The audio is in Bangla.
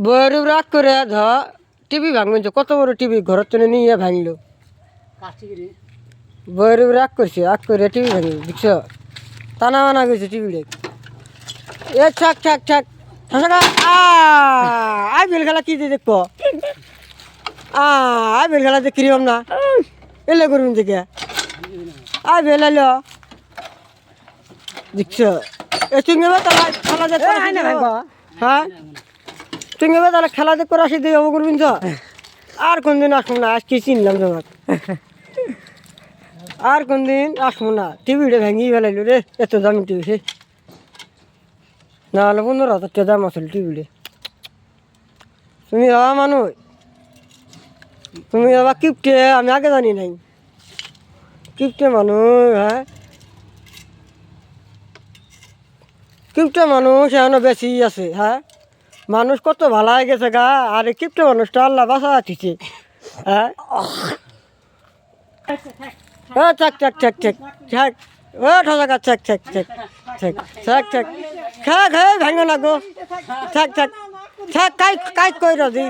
বইয়ের রাগ করে টিভি ভাঙবেন কত বড় টিভি ঘরের জন্য নিয়ে ভাঙলো বইয়ের রাগ করছে রাগ করে টিভি ভাঙি বুঝছ টানা মানা গেছে টিভিটা এ ছাক ছাক ছাক আই বেল খেলা কি দিয়ে দেখবো আই বেল খেলা দেখি না এলে করুন থেকে আই বেল এলো দেখছ এ তুমি তাহলে খেলা দেখো হ্যাঁ তুমি তাহলে খেলা দেখো আসি দিয়ে হবো করবেন তো আর কোনদিন আসবো না আজকে চিনলাম তোমার আর কোনদিন আসবো না টিভিটা ভেঙে ফেলাইলো রে এত দামি টিভি নাহলে 15,000 টাকা দাম আসল টিভিটা তুমি বাবা মানুষ তুমি বাবা কিপটে আমি আগে জানি নাই কিপটে মানুষ হ্যাঁ কিপটে মানুষ এখনো বেশি আছে হ্যাঁ মানুষ কত ভালো হয়ে গেছে গা আর এই কিপটে মানুষটা আল্লাহ বাসা দিচ্ছে হ্যাঁ থাক থাক থাক থাক থাক ও ঠকা থাক থাক থাক থাক থাক থাক খা খা ভাঙো না গো থাক থাক থাক কাই কাই কই রাজি